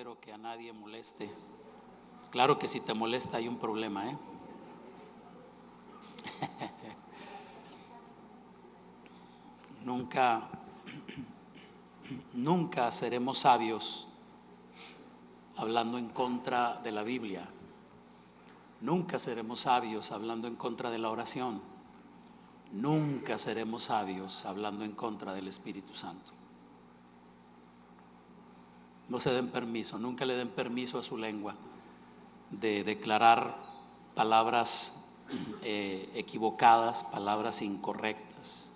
espero que a nadie moleste. Claro que si te molesta hay un problema, ¿eh? Nunca seremos sabios hablando en contra de la Biblia. Nunca seremos sabios hablando en contra de la oración. Nunca seremos sabios hablando en contra del Espíritu Santo. No se den permiso, nunca le den permiso a su lengua de declarar palabras equivocadas, palabras incorrectas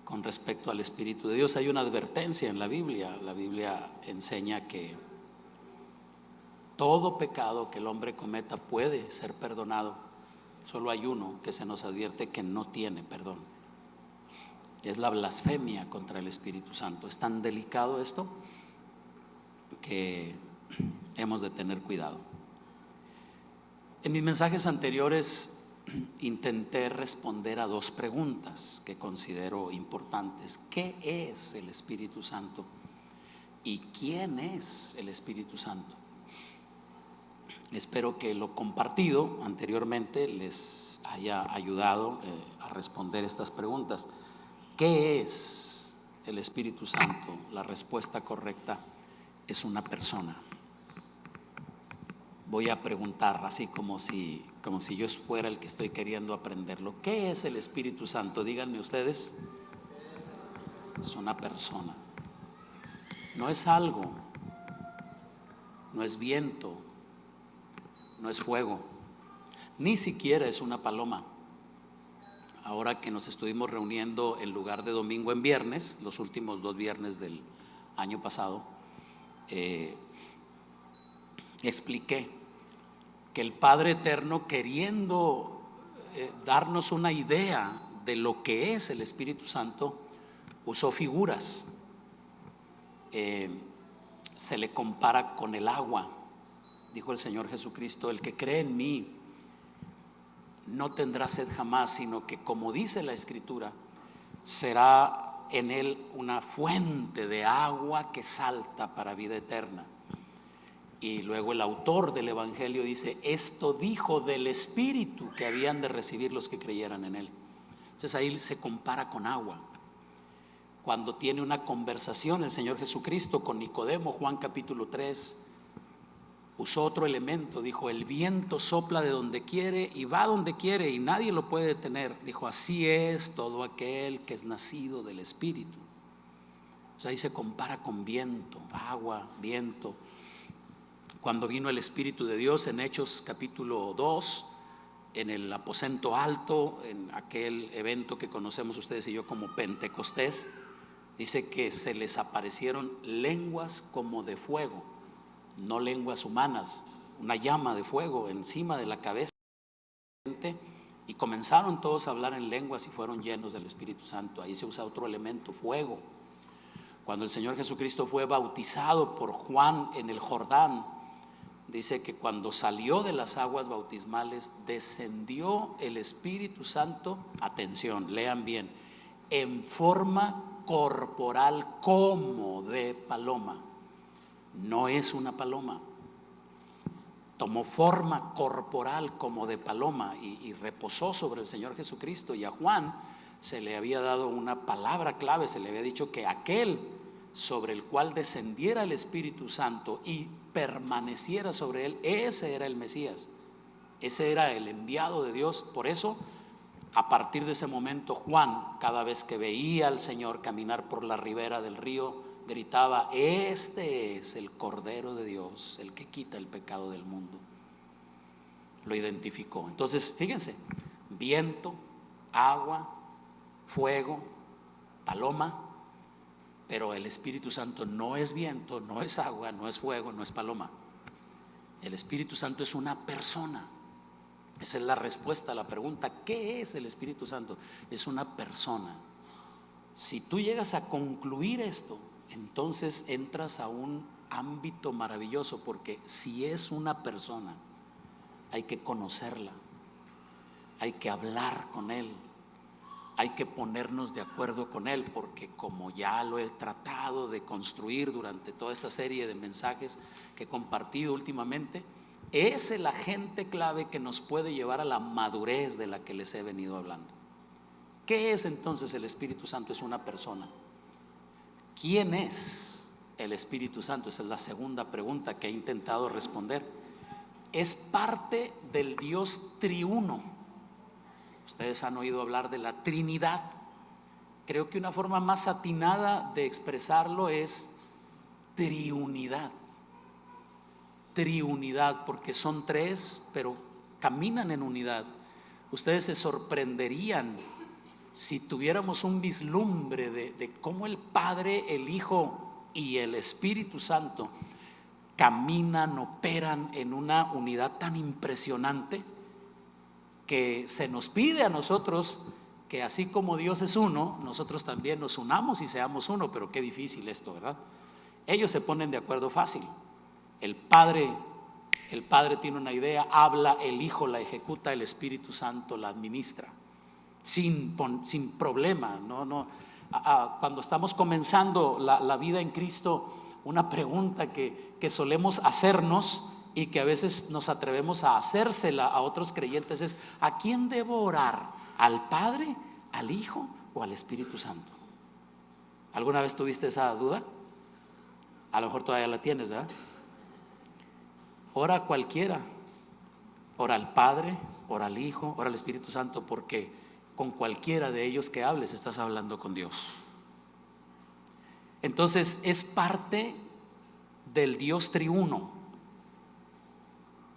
con respecto al Espíritu de Dios. Hay una advertencia en la Biblia. La Biblia enseña que todo pecado que el hombre cometa puede ser perdonado. Solo hay uno que se nos advierte que no tiene perdón. Es la blasfemia contra el Espíritu Santo. Es tan delicado esto que hemos de tener cuidado. En mis mensajes anteriores intenté responder a dos preguntas que considero importantes. ¿Qué es el Espíritu Santo? ¿Y quién es el Espíritu Santo? Espero que lo compartido anteriormente les haya ayudado a responder estas preguntas. ¿Qué es el Espíritu Santo? La respuesta correcta es una persona. Voy a preguntar así como si yo fuera el que estoy queriendo aprenderlo. ¿Qué es el Espíritu Santo? Díganme ustedes. Es una persona. No es algo, no es viento, no es fuego, ni siquiera es una paloma. Ahora que nos estuvimos reuniendo en lugar de domingo en viernes, los últimos 2 viernes del año pasado, expliqué que el Padre Eterno, queriendo darnos una idea de lo que es el Espíritu Santo, usó figuras. Se le compara con el agua. Dijo el Señor Jesucristo: el que cree en mí no tendrá sed jamás, sino que, como dice la Escritura, será en él una fuente de agua que salta para vida eterna. Y luego el autor del Evangelio dice: esto dijo del Espíritu que habían de recibir los que creyeran en él. Entonces ahí se compara con agua. Cuando tiene una conversación el Señor Jesucristo con Nicodemo, Juan capítulo 3, usó otro elemento. Dijo: el viento sopla de donde quiere y va donde quiere y nadie lo puede detener. Dijo: así es todo aquel que es nacido del Espíritu. O sea, ahí se compara con viento, agua, viento. Cuando vino el Espíritu de Dios en Hechos capítulo 2, en el aposento alto, en aquel evento que conocemos ustedes y yo como Pentecostés, dice que se les aparecieron lenguas como de fuego, no lenguas humanas, una llama de fuego encima de la cabeza, y comenzaron todos a hablar en lenguas y fueron llenos del Espíritu Santo. Ahí se usa otro elemento, fuego. Cuando el Señor Jesucristo fue bautizado por Juan en el Jordán, dice que cuando salió de las aguas bautismales descendió el Espíritu Santo, atención, lean bien, en forma corporal como de paloma. No es una paloma. Tomó forma corporal como de paloma y reposó sobre el Señor Jesucristo. Y a Juan se le había dado una palabra clave, se le había dicho que aquel sobre el cual descendiera el Espíritu Santo y permaneciera sobre él, ese era el Mesías, ese era el enviado de Dios. Por eso, a partir de ese momento, Juan, cada vez que veía al Señor caminar por la ribera del río, gritaba: este es el Cordero de Dios, el que quita el pecado del mundo. Lo identificó. Entonces, fíjense: viento, agua, fuego, paloma. Pero el Espíritu Santo no es viento, no es agua, no es fuego, no es paloma. El Espíritu Santo es una persona. Esa es la respuesta a la pregunta: ¿qué es el Espíritu Santo? Es una persona. Si tú llegas a concluir esto, entonces entras a un ámbito maravilloso, porque si es una persona, hay que conocerla, hay que hablar con él, hay que ponernos de acuerdo con Él, porque como ya lo he tratado de construir durante toda esta serie de mensajes que he compartido últimamente, es el agente clave que nos puede llevar a la madurez de la que les he venido hablando. ¿Qué es entonces el Espíritu Santo? Es una persona. ¿Quién es el Espíritu Santo? Esa es la segunda pregunta que he intentado responder. Es parte del Dios triuno. Ustedes han oído hablar de la Trinidad. Creo que una forma más atinada de expresarlo es triunidad. Triunidad, porque son tres, pero caminan en unidad. Ustedes se sorprenderían si tuviéramos un vislumbre de cómo el Padre, el Hijo y el Espíritu Santo caminan, operan en una unidad tan impresionante, que se nos pide a nosotros que así como Dios es uno, nosotros también nos unamos y seamos uno. Pero qué difícil esto, ¿verdad? Ellos se ponen de acuerdo fácil. El Padre tiene una idea, habla, el Hijo la ejecuta, el Espíritu Santo la administra sin problema. Cuando estamos comenzando la vida en Cristo, una pregunta que solemos hacernos y que a veces nos atrevemos a hacérsela a otros creyentes es: ¿a quién debo orar? ¿Al Padre, al Hijo o al Espíritu Santo? ¿Alguna vez tuviste esa duda? A lo mejor todavía la tienes, ¿verdad? Ora a cualquiera, ora al Padre, ora al Hijo, ora al Espíritu Santo, porque con cualquiera de ellos que hables estás hablando con Dios. Entonces es parte del Dios triuno,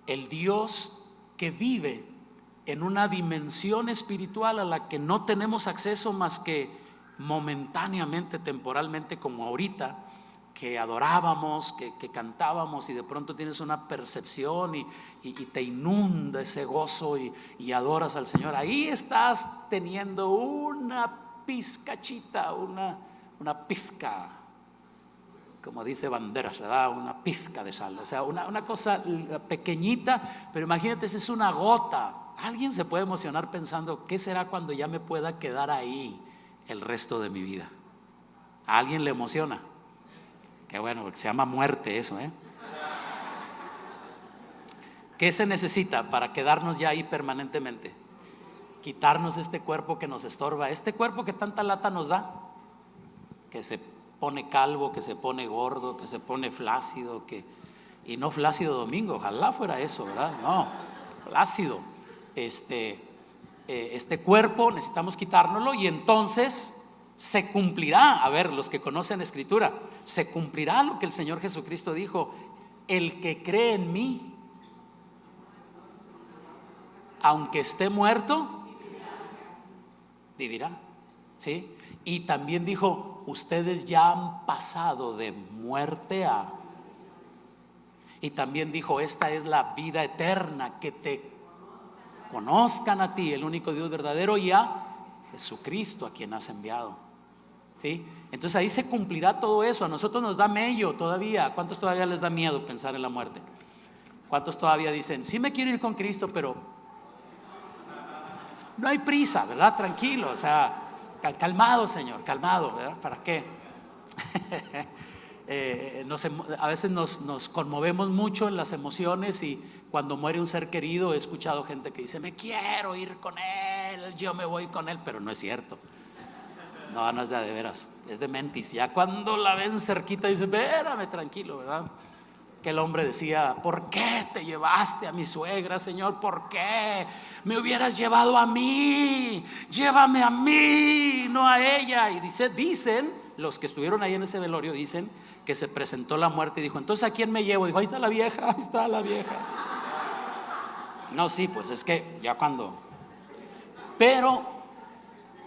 el Dios que vive en una dimensión espiritual a la que no tenemos acceso más que momentáneamente, temporalmente, como ahorita que adorábamos, que cantábamos, y de pronto tienes una percepción y te inunda ese gozo y adoras al Señor. Ahí estás teniendo una pizcachita, una pizca, como dice Banderas, ¿verdad? Una pizca de sal, o sea, una cosa pequeñita, pero imagínate, esa es una gota. Alguien se puede emocionar pensando: ¿qué será cuando ya me pueda quedar ahí el resto de mi vida? ¿A alguien le emociona? Qué bueno, porque se llama muerte eso, ¿eh? ¿Qué se necesita para quedarnos ya ahí permanentemente? Quitarnos este cuerpo que nos estorba, este cuerpo que tanta lata nos da, que se pone calvo, que se pone gordo, que se pone flácido, y no flácido domingo, ojalá fuera eso, ¿verdad? No, flácido. Este cuerpo necesitamos quitárnoslo, y entonces se cumplirá, a ver, los que conocen Escritura, se cumplirá lo que el Señor Jesucristo dijo: el que cree en mí, aunque esté muerto, vivirá. ¿Sí? Y también dijo: ustedes ya han pasado de muerte a. Y también dijo: esta es la vida eterna, que te conozcan a ti, el único Dios verdadero, y a Jesucristo, a quien has enviado. ¿Sí? Entonces ahí se cumplirá todo eso. A nosotros nos da mello todavía. ¿Cuántos todavía les da miedo pensar en la muerte? ¿Cuántos todavía dicen: sí me quiero ir con Cristo, pero no hay prisa, ¿verdad? Tranquilo, o sea, calmado, Señor, calmado, ¿verdad? ¿Para qué? A veces nos conmovemos mucho en las emociones, y cuando muere un ser querido he escuchado gente que dice: me quiero ir con él, yo me voy con él, pero no es cierto. No es de veras, es de mentis. Ya cuando la ven cerquita dice: espérame, tranquilo, ¿verdad? Que el hombre decía: ¿por qué te llevaste a mi suegra, Señor? ¿Por qué me hubieras llevado a mí? Llévame a mí, no a ella. Y dicen los que estuvieron ahí en ese velorio, dicen que se presentó la muerte y dijo: entonces ¿a quién me llevo? Dijo: ahí está la vieja, ahí está la vieja. No, sí, pues es que ya cuando, pero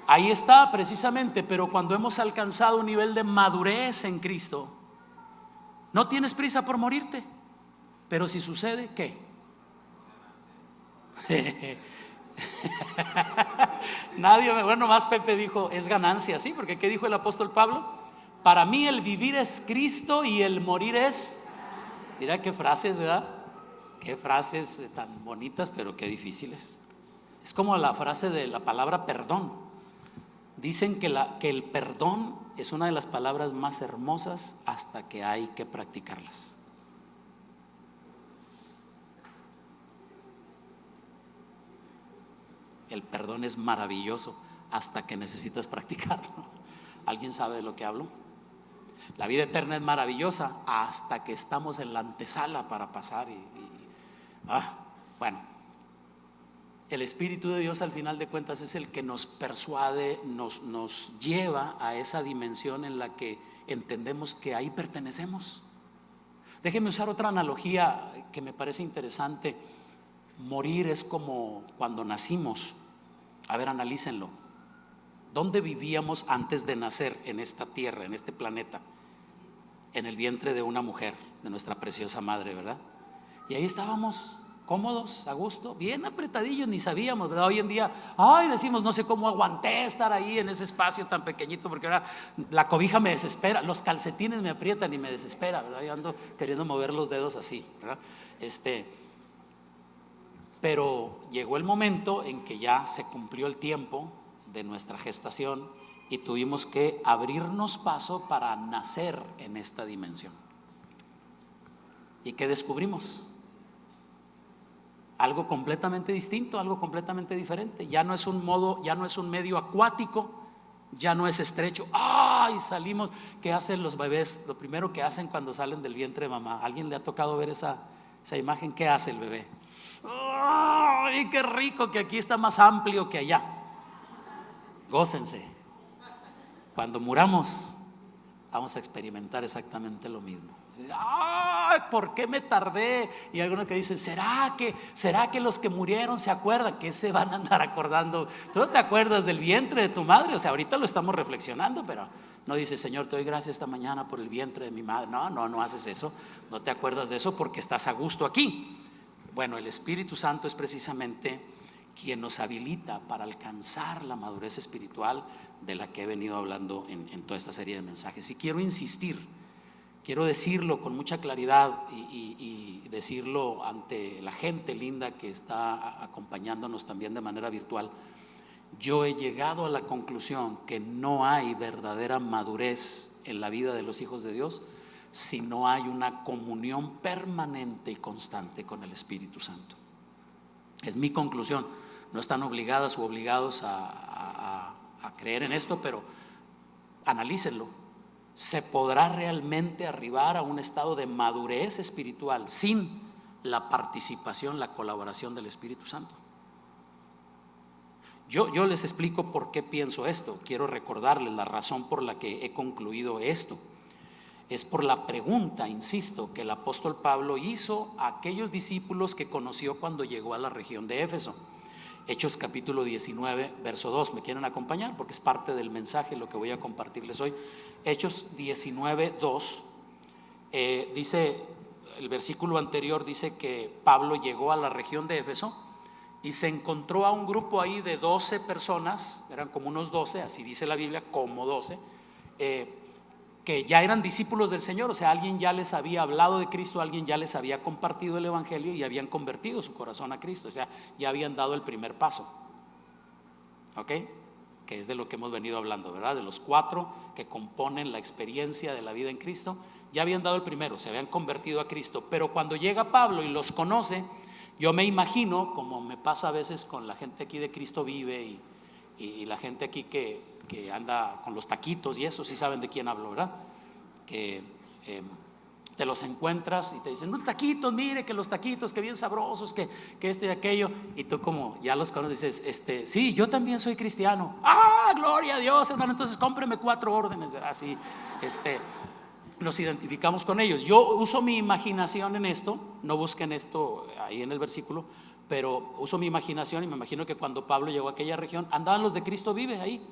ahí está precisamente. Pero cuando hemos alcanzado un nivel de madurez en Cristo, no tienes prisa por morirte. Pero si sucede, ¿qué? Bueno, más Pepe dijo: es ganancia, sí, porque ¿qué dijo el apóstol Pablo? Para mí el vivir es Cristo y el morir es. Mira qué frases, ¿verdad? Qué frases tan bonitas, pero qué difíciles. Es como la frase de la palabra perdón. Dicen que el perdón es una de las palabras más hermosas hasta que hay que practicarlas. El perdón es maravilloso hasta que necesitas practicarlo. ¿Alguien sabe de lo que hablo? La vida eterna es maravillosa hasta que estamos en la antesala para pasar bueno, el Espíritu de Dios al final de cuentas es el que nos persuade, nos lleva a esa dimensión en la que entendemos que ahí pertenecemos. Déjenme usar otra analogía que me parece interesante. Morir es como cuando nacimos. A ver, analícenlo. ¿Dónde vivíamos antes de nacer en esta tierra, en este planeta? En el vientre de una mujer, de nuestra preciosa madre, ¿verdad? Y ahí estábamos cómodos, a gusto, bien apretadillos, ni sabíamos, ¿verdad? Hoy en día, decimos, no sé cómo aguanté estar ahí en ese espacio tan pequeñito, porque ahora la cobija me desespera, los calcetines me aprietan y me desespera, ¿verdad? Yo ando queriendo mover los dedos así, ¿verdad? Pero llegó el momento en que ya se cumplió el tiempo de nuestra gestación y tuvimos que abrirnos paso para nacer en esta dimensión. ¿Y qué descubrimos? Algo completamente distinto, algo completamente diferente. Ya no es un medio acuático, ya no es estrecho. Salimos. ¿Qué hacen los bebés? Lo primero que hacen cuando salen del vientre de mamá. ¿Alguien le ha tocado ver esa imagen? ¿Qué hace el bebé? ¡Ay, qué rico! Que aquí está más amplio que allá. Gócense. Cuando muramos, vamos a experimentar exactamente lo mismo. ¿Por qué me tardé? Y algunos que dicen, ¿será que los que murieron se acuerdan? ¿Qué se van a andar acordando? ¿Tú no te acuerdas del vientre de tu madre? O sea, ahorita lo estamos reflexionando, pero no dices, Señor, te doy gracias esta mañana por el vientre de mi madre. No haces eso. No te acuerdas de eso porque estás a gusto aquí. Bueno, el Espíritu Santo es precisamente quien nos habilita para alcanzar la madurez espiritual de la que he venido hablando en toda esta serie de mensajes. Y quiero insistir, quiero decirlo con mucha claridad y decirlo ante la gente linda que está acompañándonos también de manera virtual. Yo he llegado a la conclusión que no hay verdadera madurez en la vida de los hijos de Dios si no hay una comunión permanente y constante con el Espíritu Santo. Es mi conclusión. No están obligadas o obligados a creer en esto, pero analícenlo. ¿Se podrá realmente arribar a un estado de madurez espiritual sin la participación, la colaboración del Espíritu Santo? Yo les explico por qué pienso esto. Quiero recordarles la razón por la que he concluido esto. Es por la pregunta, insisto, que el apóstol Pablo hizo a aquellos discípulos que conoció cuando llegó a la región de Éfeso. Hechos capítulo 19, verso 2. ¿Me quieren acompañar? Porque es parte del mensaje lo que voy a compartirles hoy. Hechos 19, 2. Dice, el versículo anterior dice que Pablo llegó a la región de Éfeso y se encontró a un grupo ahí de 12 personas, eran como unos 12, así dice la Biblia, como 12, que ya eran discípulos del Señor. O sea, alguien ya les había hablado de Cristo, alguien ya les había compartido el evangelio y habían convertido su corazón a Cristo. O sea, ya habían dado el primer paso. ¿Ok? Que es de lo que hemos venido hablando, ¿verdad? De los 4 que componen la experiencia de la vida en Cristo, ya habían dado el primero, se habían convertido a Cristo. Pero cuando llega Pablo y los conoce, yo me imagino, como me pasa a veces con la gente aquí de Cristo Vive y la gente aquí que anda con los taquitos y eso, sí saben de quién hablo, ¿verdad? Que te los encuentras y te dicen, no, taquitos, mire que los taquitos, que bien sabrosos, que esto y aquello, y tú como ya los conoces dices, sí, yo también soy cristiano. Gloria a Dios, hermano, entonces cómpreme 4 órdenes, ¿verdad? Así, nos identificamos con ellos. Yo uso mi imaginación en esto, no busquen esto ahí en el versículo, pero uso mi imaginación y me imagino que cuando Pablo llegó a aquella región andaban los de Cristo Vive ahí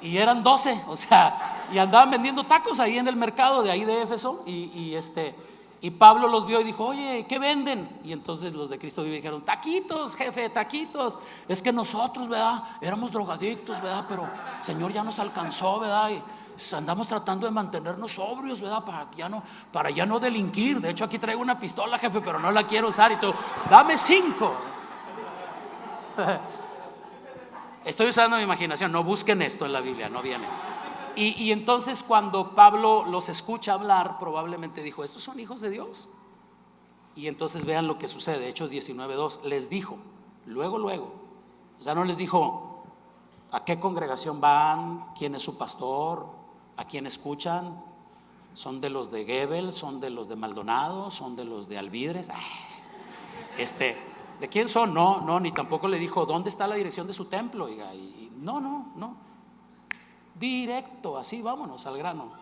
y eran 12, o sea, y andaban vendiendo tacos ahí en el mercado de ahí de Éfeso y Pablo los vio y dijo, oye, ¿qué venden? Y entonces los de Cristo Vive dijeron, taquitos, jefe, taquitos. Es que nosotros, ¿verdad? Éramos drogadictos, ¿verdad? Pero el Señor ya nos alcanzó, ¿verdad? Y andamos tratando de mantenernos sobrios, ¿verdad? Para ya no delinquir. De hecho, aquí traigo una pistola, jefe, pero no la quiero usar. Y tú, dame 5. Estoy usando mi imaginación, no busquen esto en la Biblia, no viene. Y entonces cuando Pablo los escucha hablar, probablemente dijo, ¿estos son hijos de Dios? Y entonces vean lo que sucede, Hechos 19:2, les dijo, luego, o sea, no les dijo a qué congregación van, quién es su pastor, a quién escuchan, son de los de Gebel, son de los de Maldonado, son de los de Alvidres, ¿de quién son? No, ni tampoco le dijo dónde está la dirección de su templo, no, directo, así vámonos al grano.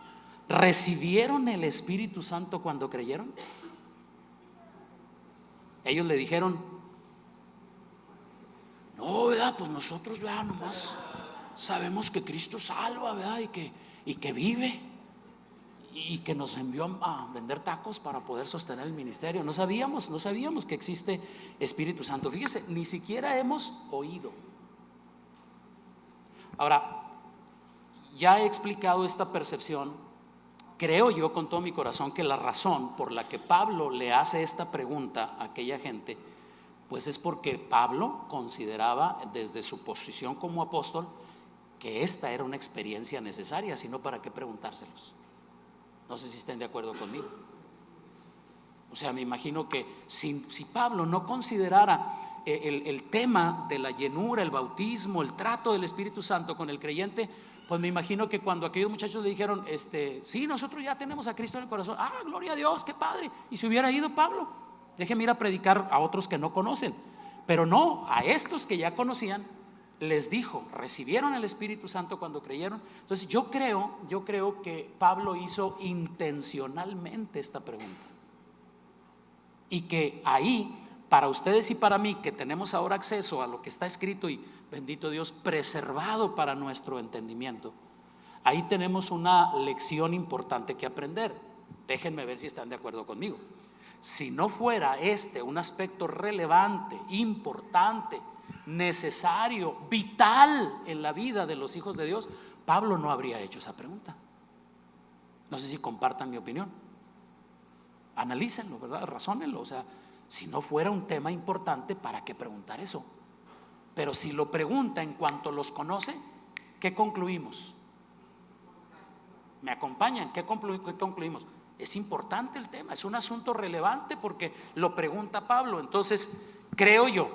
¿Recibieron el Espíritu Santo cuando creyeron? Ellos le dijeron, no, ¿verdad? Pues nosotros, ¿verdad? Nomás sabemos que Cristo salva, ¿verdad? Y que vive, y que nos envió a vender tacos para poder sostener el ministerio. No sabíamos que existe Espíritu Santo. Fíjese, ni siquiera hemos oído. Ahora, ya he explicado esta percepción. Creo yo con todo mi corazón que la razón por la que Pablo le hace esta pregunta a aquella gente, pues es porque Pablo consideraba desde su posición como apóstol que esta era una experiencia necesaria, sino para qué preguntárselos. No sé si estén de acuerdo conmigo. O sea, me imagino que si Pablo no considerara el tema de la llenura, el bautismo, el trato del Espíritu Santo con el creyente, pues me imagino que cuando aquellos muchachos le dijeron, sí, nosotros ya tenemos a Cristo en el corazón, gloria a Dios, qué padre. Y se hubiera ido Pablo, déjeme ir a predicar a otros que no conocen. Pero no, a estos que ya conocían les dijo, recibieron el Espíritu Santo cuando creyeron. Entonces yo creo que Pablo hizo intencionalmente esta pregunta, y que ahí, para ustedes y para mí, que tenemos ahora acceso a lo que está escrito y bendito Dios, preservado para nuestro entendimiento, ahí tenemos una lección importante que aprender. Déjenme ver si están de acuerdo conmigo. Si no fuera un aspecto relevante, importante, necesario, vital en la vida de los hijos de Dios, Pablo no habría hecho esa pregunta. No sé si compartan mi opinión. Analícenlo, ¿verdad? Razónenlo. O sea, si no fuera un tema importante, ¿para qué preguntar eso? Pero si lo pregunta en cuanto los conoce, ¿qué concluimos? ¿Me acompañan? ¿Qué concluimos? Es importante el tema, es un asunto relevante porque lo pregunta Pablo. Entonces, creo yo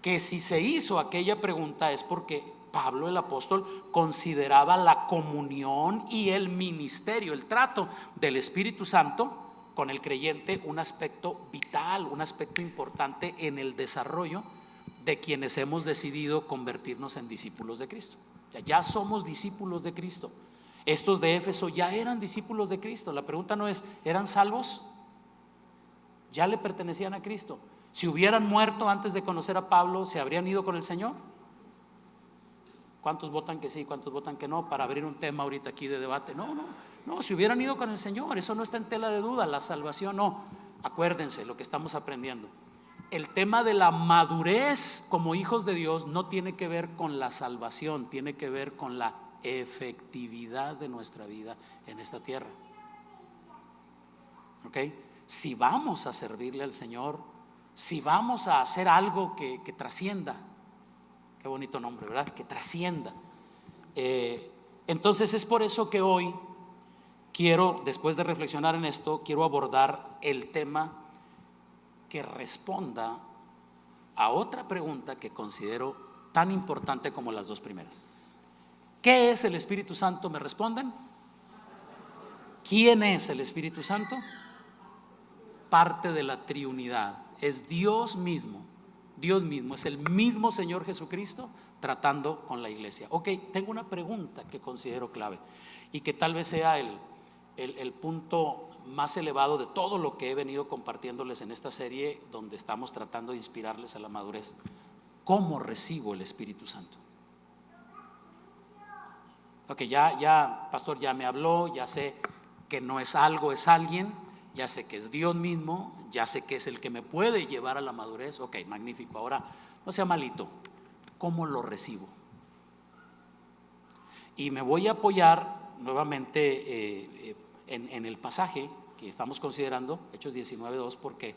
que si se hizo aquella pregunta es porque Pablo, el apóstol, consideraba la comunión y el ministerio, el trato del Espíritu Santo con el creyente un aspecto vital, un aspecto importante en el desarrollo de quienes hemos decidido convertirnos en discípulos de Cristo. Ya somos discípulos de Cristo. Estos de Éfeso ya eran discípulos de Cristo. La pregunta no es, ¿eran salvos? Ya le pertenecían a Cristo. Si hubieran muerto antes de conocer a Pablo, ¿se habrían ido con el Señor? ¿Cuántos votan que sí? ¿Cuántos votan que no? Para abrir un tema ahorita aquí de debate. No, si hubieran ido con el Señor, eso no está en tela de duda. La salvación no. Acuérdense lo que estamos aprendiendo. El tema de la madurez como hijos de Dios no tiene que ver con la salvación, tiene que ver con la efectividad de nuestra vida en esta tierra. ¿Ok? Si vamos a servirle al Señor, si vamos a hacer algo que trascienda, qué bonito nombre, ¿verdad? Que trascienda. Entonces es por eso que hoy quiero, después de reflexionar en esto, quiero abordar el tema que responda a otra pregunta que considero tan importante como las dos primeras. ¿Qué es el Espíritu Santo? ¿Me responden? ¿Quién es el Espíritu Santo? Parte de la Trinidad. Es Dios mismo, es el mismo Señor Jesucristo tratando con la iglesia. Ok, tengo una pregunta que considero clave y que tal vez sea el punto más elevado de todo lo que he venido compartiéndoles en esta serie, donde estamos tratando de inspirarles a la madurez. ¿Cómo recibo el Espíritu Santo? Ok, ya pastor ya me habló, ya sé que no es algo, es alguien, ya sé que es Dios mismo, ya sé que es el que me puede llevar a la madurez. Ok, magnífico. Ahora, no sea malito, ¿cómo lo recibo? Y me voy a apoyar nuevamente en el pasaje que estamos considerando, Hechos 19:2, porque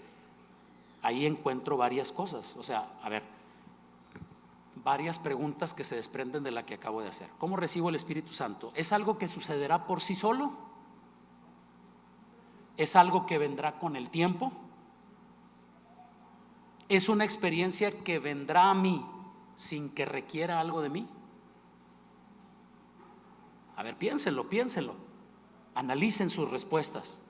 ahí encuentro varias cosas. O sea, a ver, varias preguntas que se desprenden de la que acabo de hacer. ¿Cómo recibo el Espíritu Santo? ¿Es algo que sucederá por sí solo? ¿Es algo que vendrá con el tiempo? ¿Es una experiencia que vendrá a mí sin que requiera algo de mí? A ver, piénsenlo, analicen sus respuestas.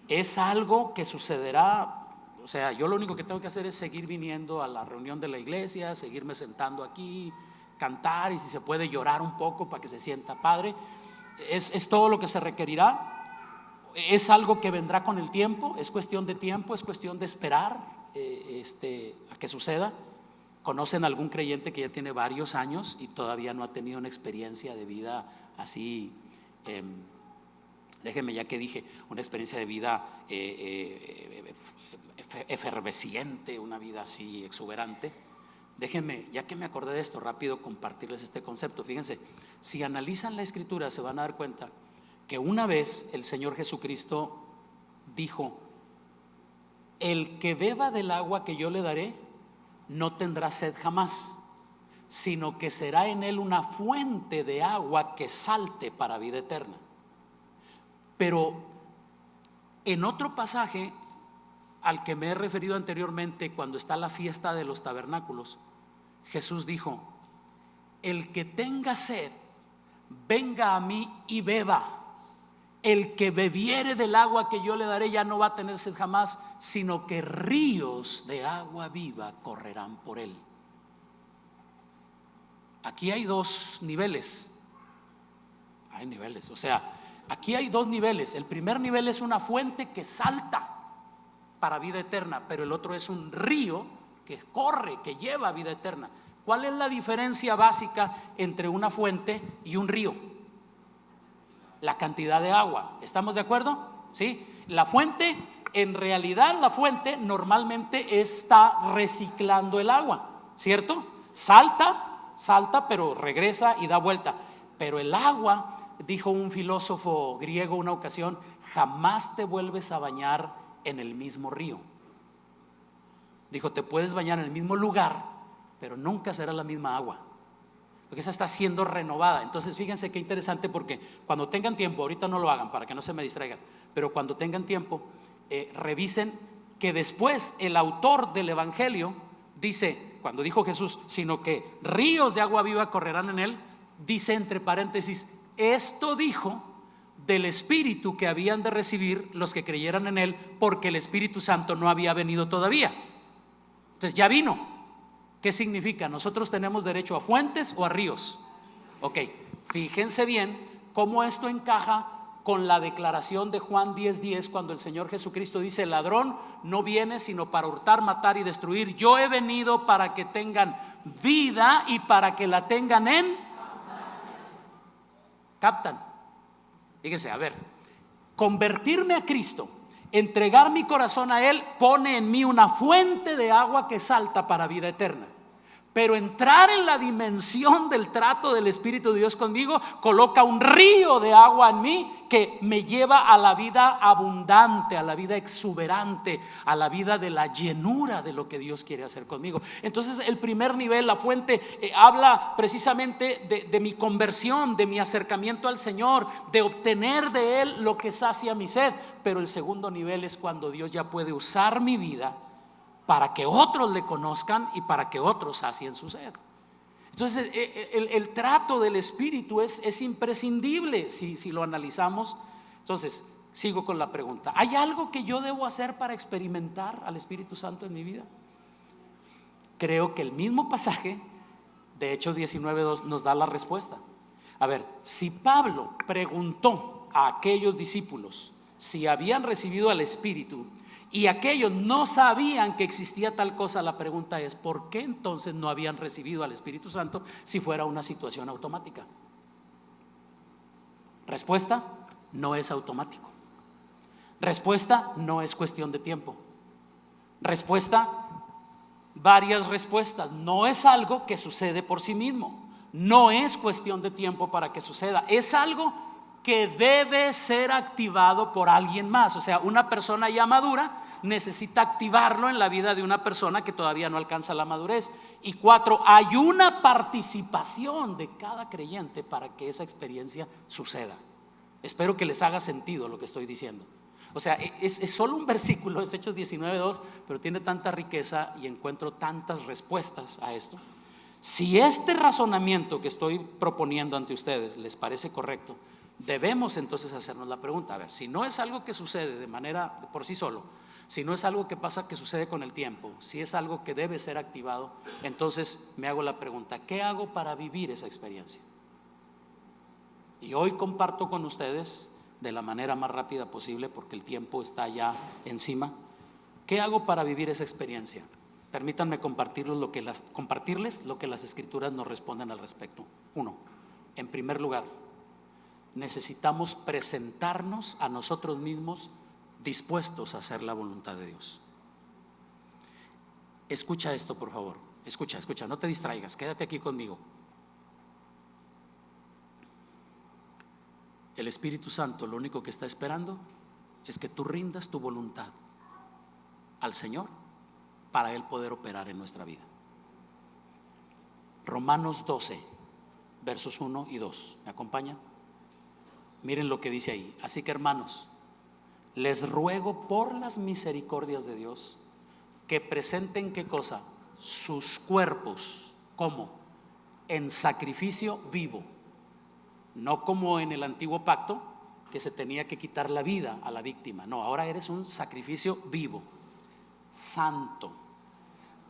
¿Es algo que sucederá? O sea, yo lo único que tengo que hacer es seguir viniendo a la reunión de la iglesia, seguirme sentando aquí, cantar y si se puede llorar un poco para que se sienta padre. ¿Es todo lo que se requerirá? ¿Es algo que vendrá con el tiempo? ¿Es cuestión de tiempo? ¿Es cuestión de esperar a que suceda? ¿Conocen algún creyente que ya tiene varios años y todavía no ha tenido una experiencia de vida así? Déjenme, ya que dije, una experiencia de vida efervesciente, una vida así exuberante. Déjenme, ya que me acordé de esto, rápido compartirles este concepto. Fíjense, si analizan la escritura se van a dar cuenta que una vez el Señor Jesucristo dijo: el que beba del agua que yo le daré no tendrá sed jamás, sino que será en él una fuente de agua que salte para vida eterna. Pero en otro pasaje al que me he referido anteriormente, cuando está la fiesta de los tabernáculos, Jesús dijo: el que tenga sed, venga a mí y beba. El que bebiere del agua que yo le daré ya no va a tener sed jamás, sino que ríos de agua viva correrán por él. Aquí hay dos niveles. Hay niveles, o sea, aquí hay dos niveles. El primer nivel es una fuente que salta para vida eterna, pero el otro es un río que corre, que lleva vida eterna. ¿Cuál es la diferencia básica entre una fuente y un río? La cantidad de agua. ¿Estamos de acuerdo? ¿Sí? La fuente, en realidad la fuente normalmente está reciclando el agua, ¿cierto? Salta, pero regresa y da vuelta. Pero el agua, dijo un filósofo griego una ocasión, jamás te vuelves a bañar en el mismo río. Dijo: te puedes bañar en el mismo lugar, pero nunca será la misma agua, porque esa está siendo renovada. Entonces fíjense qué interesante, porque cuando tengan tiempo, ahorita no lo hagan para que no se me distraigan, pero cuando tengan tiempo, revisen que después el autor del evangelio dice, cuando dijo Jesús, sino que ríos de agua viva correrán en él, dice entre paréntesis: esto dijo del Espíritu que habían de recibir los que creyeran en él, porque el Espíritu Santo no había venido todavía. Entonces ya vino. ¿Qué significa? ¿Nosotros tenemos derecho a fuentes o a ríos? Ok, fíjense bien cómo esto encaja con la declaración de Juan 10:10, cuando el Señor Jesucristo dice: el ladrón no viene sino para hurtar, matar y destruir. Yo he venido para que tengan vida y para que la tengan en... ¿Captan? Fíjense, a ver, convertirme a Cristo, entregar mi corazón a Él, pone en mí una fuente de agua que salta para vida eterna. Pero entrar en la dimensión del trato del Espíritu de Dios conmigo coloca un río de agua en mí que me lleva a la vida abundante, a la vida exuberante, a la vida de la llenura de lo que Dios quiere hacer conmigo. Entonces el primer nivel, la fuente, habla precisamente de mi conversión, de mi acercamiento al Señor, de obtener de Él lo que sacia mi sed. Pero el segundo nivel es cuando Dios ya puede usar mi vida para que otros le conozcan y para que otros sacien su sed. Entonces el trato del Espíritu es imprescindible si lo analizamos. Entonces sigo con la pregunta: ¿hay algo que yo debo hacer para experimentar al Espíritu Santo en mi vida? Creo que el mismo pasaje de Hechos 19:2 nos da la respuesta. A ver, si Pablo preguntó a aquellos discípulos si habían recibido al Espíritu y aquellos no sabían que existía tal cosa, la pregunta es: ¿por qué entonces no habían recibido al Espíritu Santo si fuera una situación automática? Respuesta: no es automático. Respuesta: no es cuestión de tiempo. Respuesta: varias respuestas. No es algo que sucede por sí mismo. No es cuestión de tiempo para que suceda. Es algo que debe ser activado por alguien más. O sea, una persona ya madura necesita activarlo en la vida de una persona que todavía no alcanza la madurez. Y 4, hay una participación de cada creyente para que esa experiencia suceda. Espero que les haga sentido lo que estoy diciendo. O sea, es solo un versículo, es Hechos 19:2, pero tiene tanta riqueza y encuentro tantas respuestas a esto. Si este razonamiento que estoy proponiendo ante ustedes les parece correcto, debemos entonces hacernos la pregunta, a ver, si no es algo que sucede de manera por sí solo, si no es algo que pasa, que sucede con el tiempo, si es algo que debe ser activado, entonces me hago la pregunta, ¿qué hago para vivir esa experiencia? Y hoy comparto con ustedes de la manera más rápida posible, porque el tiempo está ya encima, ¿qué hago para vivir esa experiencia? Permítanme compartirles lo que las escrituras nos responden al respecto. 1, en primer lugar, necesitamos presentarnos a nosotros mismos dispuestos a hacer la voluntad de Dios. Escucha esto, por favor. Escucha, no te distraigas, quédate aquí conmigo. El Espíritu Santo lo único que está esperando es que tú rindas tu voluntad al Señor para Él poder operar en nuestra vida. Romanos 12, versos 1 y 2. ¿Me acompañan? Miren lo que dice ahí. Así que, hermanos, les ruego por las misericordias de Dios que presenten, ¿qué cosa? Sus cuerpos, ¿cómo? En sacrificio vivo. No como en el antiguo pacto, que se tenía que quitar la vida a la víctima. No, ahora eres un sacrificio vivo, santo,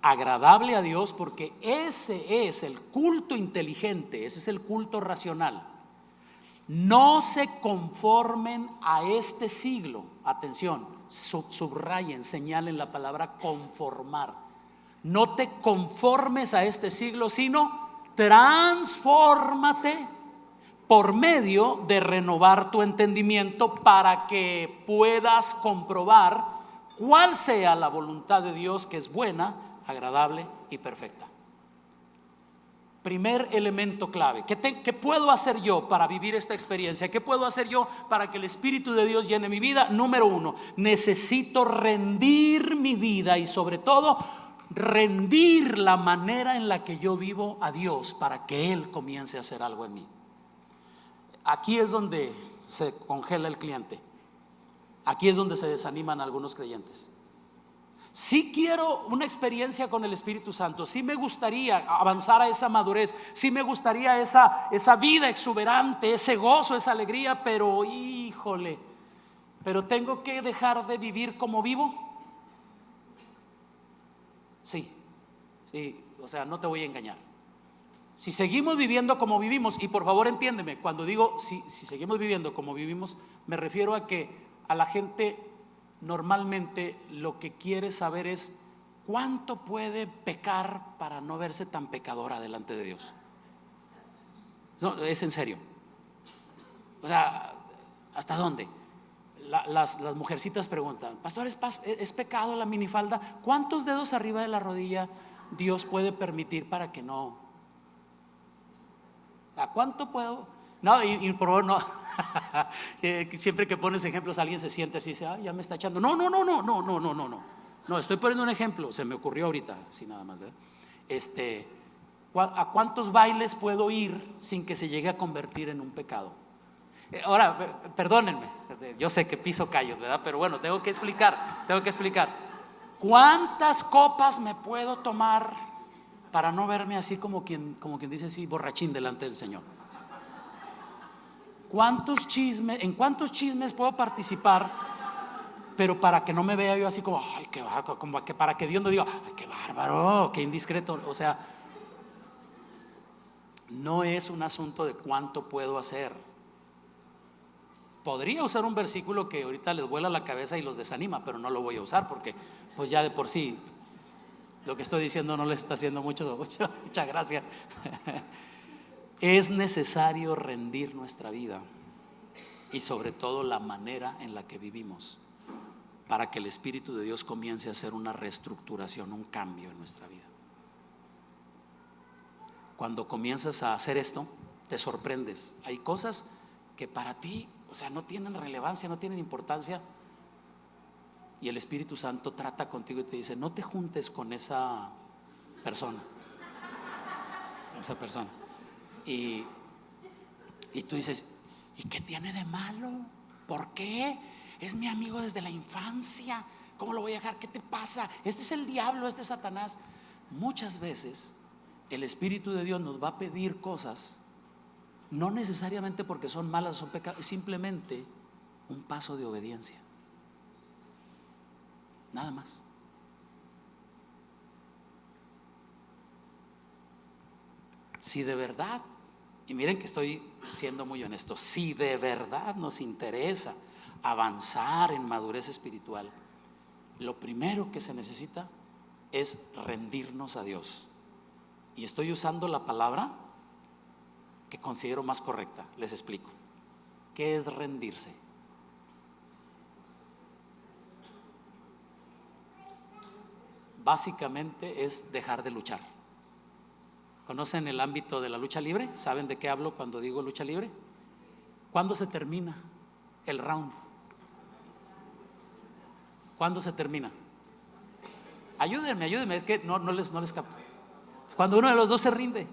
agradable a Dios, porque ese es el culto inteligente, ese es el culto racional. No se conformen a este siglo. Atención, subrayen, señalen la palabra conformar. No te conformes a este siglo, sino transfórmate por medio de renovar tu entendimiento para que puedas comprobar cuál sea la voluntad de Dios, que es buena, agradable y perfecta. Primer elemento clave. ¿Qué puedo hacer yo para vivir esta experiencia? ¿Qué puedo hacer yo para que el Espíritu de Dios llene mi vida? Número 1, necesito rendir mi vida y sobre todo rendir la manera en la que yo vivo a Dios para que Él comience a hacer algo en mí. Aquí es donde se congela el cliente. Aquí es donde se desaniman algunos creyentes. Sí quiero una experiencia con el Espíritu Santo, sí me gustaría avanzar a esa madurez, sí me gustaría esa vida exuberante, ese gozo, esa alegría, pero híjole, pero tengo que dejar de vivir como vivo. Sí, o sea, no te voy a engañar. Si seguimos viviendo como vivimos, y por favor entiéndeme, cuando digo si seguimos viviendo como vivimos, me refiero a que a la gente normalmente lo que quiere saber es cuánto puede pecar para no verse tan pecadora delante de Dios. No, es en serio. O sea, ¿hasta dónde? Las mujercitas preguntan, pastor, ¿es pecado la minifalda? ¿Cuántos dedos arriba de la rodilla Dios puede permitir para que no? ¿A cuánto puedo? No, y por favor no. Siempre que pones ejemplos alguien se siente así, dice, ya me está echando. No, estoy poniendo un ejemplo, se me ocurrió ahorita, así nada más, ¿verdad? ¿A cuántos bailes puedo ir sin que se llegue a convertir en un pecado? Ahora, perdónenme, yo sé que piso callos, ¿verdad? Pero bueno, tengo que explicar. ¿Cuántas copas me puedo tomar para no verme así como quien dice así, borrachín delante del Señor? ¿En cuántos chismes puedo participar? Pero para que no me vea yo así como, ay, qué bárbaro, como que para que Dios no diga, ay, qué bárbaro, qué indiscreto. O sea, no es un asunto de cuánto puedo hacer. Podría usar un versículo que ahorita les vuela la cabeza y los desanima, pero no lo voy a usar porque pues ya de por sí lo que estoy diciendo no les está haciendo mucha gracia. Es necesario rendir nuestra vida y sobre todo la manera en la que vivimos para que el Espíritu de Dios comience a hacer una reestructuración, un cambio en nuestra vida. Cuando comienzas a hacer esto, te sorprendes. Hay cosas que para ti, o sea, no tienen relevancia, no tienen importancia, y el Espíritu Santo trata contigo y te dice: no te juntes con esa persona, y tú dices: ¿y qué tiene de malo? ¿Por qué? Es mi amigo desde la infancia, ¿cómo lo voy a dejar? ¿Qué te pasa? Este es el diablo, este es Satanás. Muchas veces el Espíritu de Dios nos va a pedir cosas, no necesariamente porque son malas, son pecados, es simplemente un paso de obediencia, nada más. Si de verdad, y miren que estoy siendo muy honesto, si de verdad nos interesa avanzar en madurez espiritual, lo primero que se necesita es rendirnos a Dios. Y estoy usando la palabra que considero más correcta. Les explico. ¿Qué es rendirse? Básicamente es dejar de luchar. ¿Conocen el ámbito de la lucha libre? ¿Saben de qué hablo cuando digo lucha libre? ¿Cuándo se termina el round? ¿Cuándo se termina? Ayúdenme, es que no les capto. Cuando uno de los dos se rinde.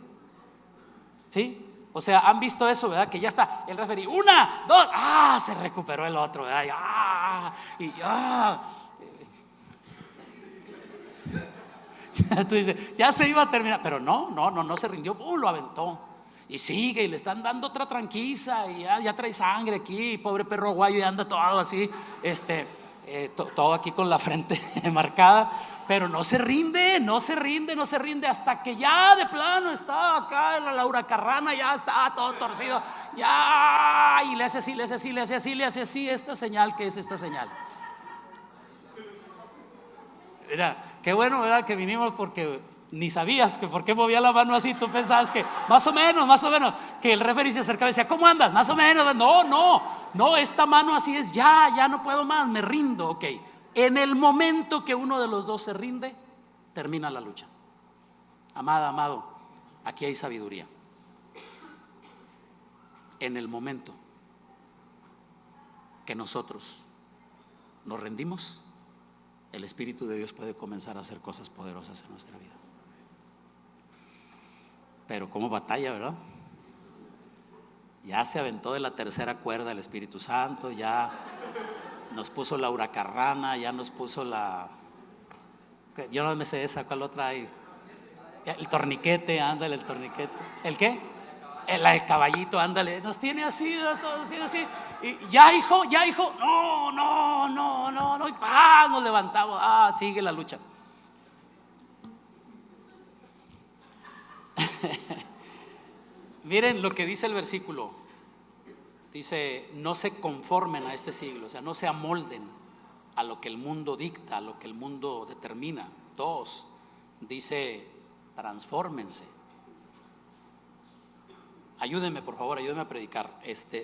¿Sí? O sea, han visto eso, ¿verdad? Que ya está el referee, 1, 2, se recuperó el otro, ¿verdad? Tú dices, ya se iba a terminar, pero no se rindió, lo aventó. Y sigue, y le están dando otra tranquiza, y ya trae sangre aquí, pobre perro guayo, y anda todo así, todo aquí con la frente marcada, pero no se rinde hasta que ya de plano está acá en la Laura Carrana, ya está todo torcido, ya, y le hace así, esta señal. ¿Qué es esta señal? Mira, qué bueno, ¿verdad? Que vinimos, porque ni sabías que por qué movía la mano así. Tú pensabas que más o menos, que el referee se acercaba y decía: ¿cómo andas? Más o menos. No, esta mano así es: ya no puedo más, me rindo. Ok, en el momento que uno de los dos se rinde, termina la lucha. Amada, amado, aquí hay sabiduría. En el momento que nosotros nos rendimos, el Espíritu de Dios puede comenzar a hacer cosas poderosas en nuestra vida. Pero como batalla, ¿verdad? Ya se aventó de la tercera cuerda el Espíritu Santo, ya nos puso la huracarrana, ya nos puso yo no me sé esa, ¿cuál otra hay? El torniquete, ándale, el torniquete. ¿El qué? El caballito, ándale, nos tiene así, y ya hijo, no, y nos levantamos, sigue la lucha. Miren lo que dice el versículo. Dice: no se conformen a este siglo, o sea, no se amolden a lo que el mundo dicta, a lo que el mundo determina. 2, dice: transfórmense. Ayúdenme, por favor, ayúdenme a predicar.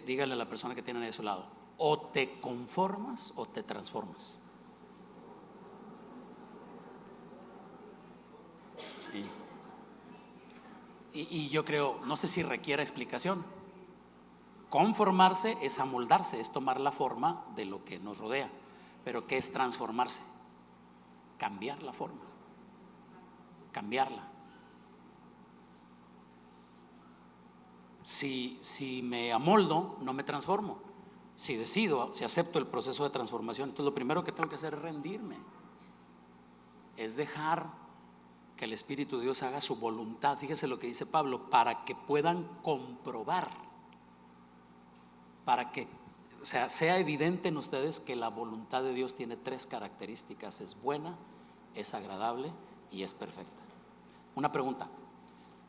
Díganle a la persona que tienen a su lado: o te conformas o te transformas. Sí. Y yo creo, no sé si requiere explicación. Conformarse es amoldarse, es tomar la forma de lo que nos rodea. Pero ¿qué es transformarse? Cambiar la forma, cambiarla. Si me amoldo, no me transformo. Si acepto el proceso de transformación, entonces lo primero que tengo que hacer es rendirme, es dejar que el Espíritu de Dios haga su voluntad. Fíjese lo que dice Pablo: para que puedan comprobar, para que, o sea evidente en ustedes que la voluntad de Dios tiene 3 características: es buena, es agradable y es perfecta. Una pregunta: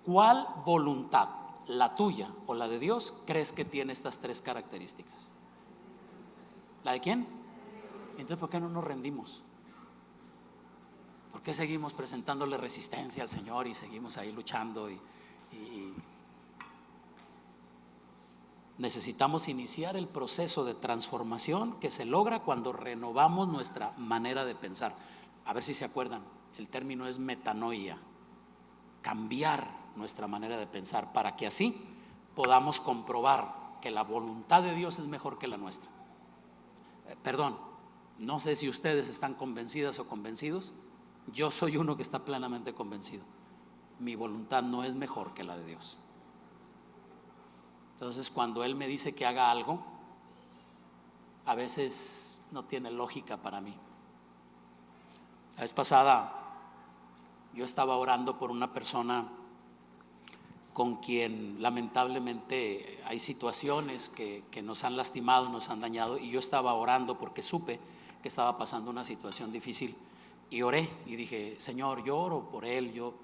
¿cuál voluntad, la tuya o la de Dios, crees que tiene estas 3 características? ¿La de quién? Entonces, ¿por qué no nos rendimos? ¿Por qué seguimos presentándole resistencia al Señor y seguimos ahí luchando? Y necesitamos iniciar el proceso de transformación que se logra cuando renovamos nuestra manera de pensar. A ver si se acuerdan, el término es metanoia, cambiar nuestra manera de pensar, para que así podamos comprobar que la voluntad de Dios es mejor que la nuestra. No sé si ustedes están convencidas o convencidos. Yo soy uno que está plenamente convencido. Mi voluntad no es mejor que la de Dios. Entonces, cuando Él me dice que haga algo, a veces no tiene lógica para mí. La vez pasada yo estaba orando por una persona con quien lamentablemente hay situaciones que nos han lastimado, nos han dañado, y yo estaba orando porque supe que estaba pasando una situación difícil, y oré y dije: Señor, yo oro por él, yo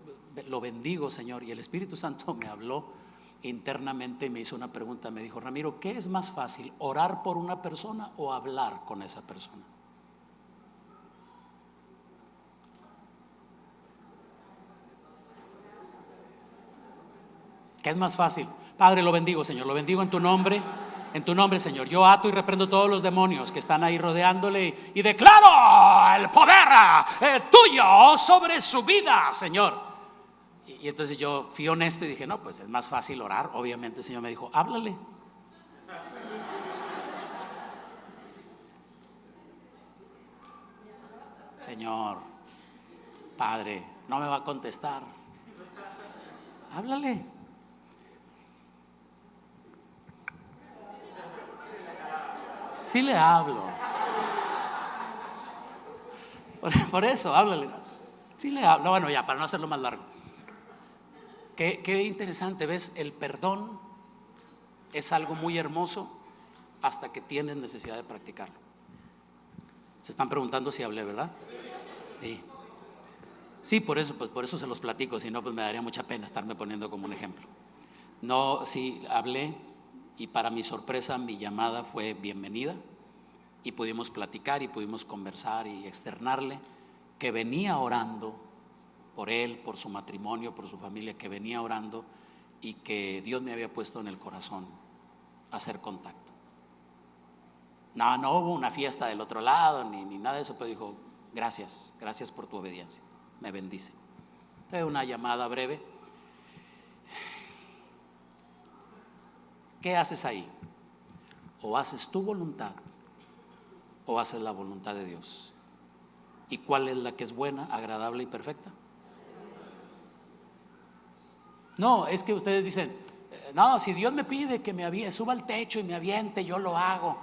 lo bendigo, Señor. Y el Espíritu Santo me habló internamente y me hizo una pregunta. Me dijo: Ramiro, ¿qué es más fácil, orar por una persona o hablar con esa persona? ¿Qué es más fácil? Padre, lo bendigo, Señor, lo bendigo en tu nombre, Señor. Yo ato y reprendo todos los demonios que están ahí rodeándole y declaro el poder tuyo sobre su vida, Señor. Y entonces yo fui honesto y dije: no, pues es más fácil orar. Obviamente el Señor me dijo: háblale. Señor, Padre, no me va a contestar. Háblale. Sí le hablo. Por eso, háblale. Sí le hablo. Bueno, ya, para no hacerlo más largo. Qué interesante, ¿ves? El perdón es algo muy hermoso hasta que tienes necesidad de practicarlo. Se están preguntando si hablé, ¿verdad? Sí. Sí, por eso, pues por eso se los platico. Si no, pues me daría mucha pena estarme poniendo como un ejemplo. No, sí, hablé. Y para mi sorpresa, mi llamada fue bienvenida y pudimos platicar y pudimos conversar y externarle que venía orando por él, por su matrimonio, por su familia, que venía orando y que Dios me había puesto en el corazón hacer contacto. No hubo una fiesta del otro lado ni nada de eso, pero dijo: gracias por tu obediencia, me bendice. Fue una llamada breve. ¿Qué haces ahí? O haces tu voluntad o haces la voluntad de Dios. ¿Y cuál es la que es buena, agradable y perfecta? No, es que ustedes dicen: no, si Dios me pide que me suba al techo y me aviente, yo lo hago.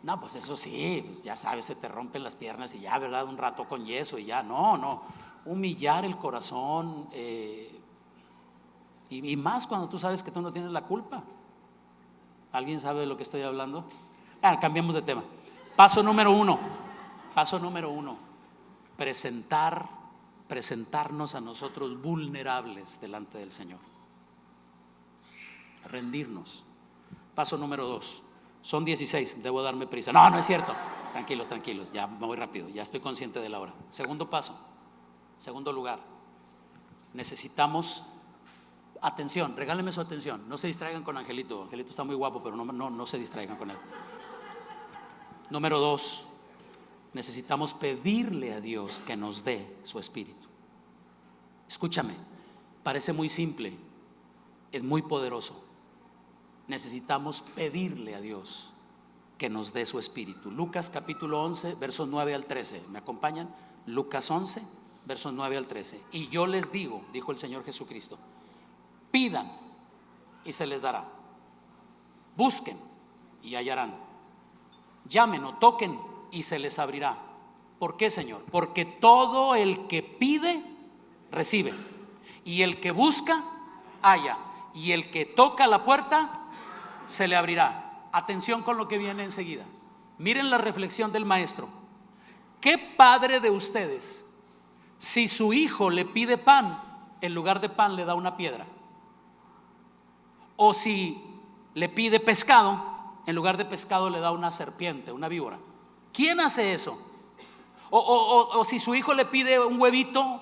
No, pues eso sí, pues ya sabes, se te rompen las piernas y ya, ¿verdad? Un rato con yeso y ya. No, humillar el corazón, y más cuando tú sabes que tú no tienes la culpa. ¿Alguien sabe de lo que estoy hablando? Cambiamos de tema. Paso número uno, presentarnos a nosotros vulnerables delante del Señor, rendirnos. Paso número 2, son 16, debo darme prisa. No es cierto, tranquilos, ya me voy rápido, ya estoy consciente de la hora. Segundo paso, segundo lugar, necesitamos atención. Regálenme su atención, no se distraigan con Angelito. Angelito está muy guapo, pero no se distraigan con él. Número 2, necesitamos pedirle a Dios que nos dé su espíritu. Escúchame, parece muy simple, es muy poderoso. Necesitamos pedirle a Dios que nos dé su espíritu. Lucas capítulo 11, versos 9 al 13. ¿Me acompañan? Lucas 11, versos 9 al 13. Y yo les digo, dijo el Señor Jesucristo: pidan y se les dará, busquen y hallarán, llamen o toquen y se les abrirá. ¿Por qué, Señor? Porque todo el que pide, recibe, y el que busca, halla, y el que toca la puerta, se le abrirá. Atención con lo que viene enseguida. Miren la reflexión del maestro. ¿Qué padre de ustedes, si su hijo le pide pan, en lugar de pan le da una piedra? O si le pide pescado, en lugar de pescado le da una serpiente, una víbora. ¿Quién hace eso? O si su hijo le pide un huevito,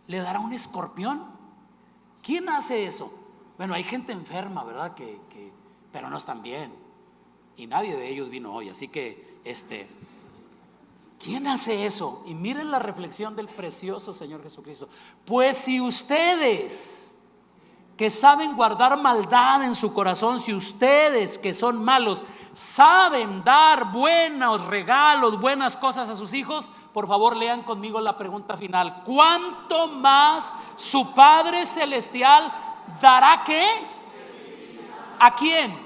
¿le dará un escorpión? ¿Quién hace eso? Bueno, hay gente enferma, ¿verdad? Pero no están bien. Y nadie de ellos vino hoy, así que ¿quién hace eso? Y miren la reflexión del precioso Señor Jesucristo. Pues si ustedes, que saben guardar maldad en su corazón, si ustedes que son malos saben dar buenos regalos, buenas cosas a sus hijos, por favor lean conmigo la pregunta final: ¿cuánto más su Padre Celestial dará qué? ¿A quién?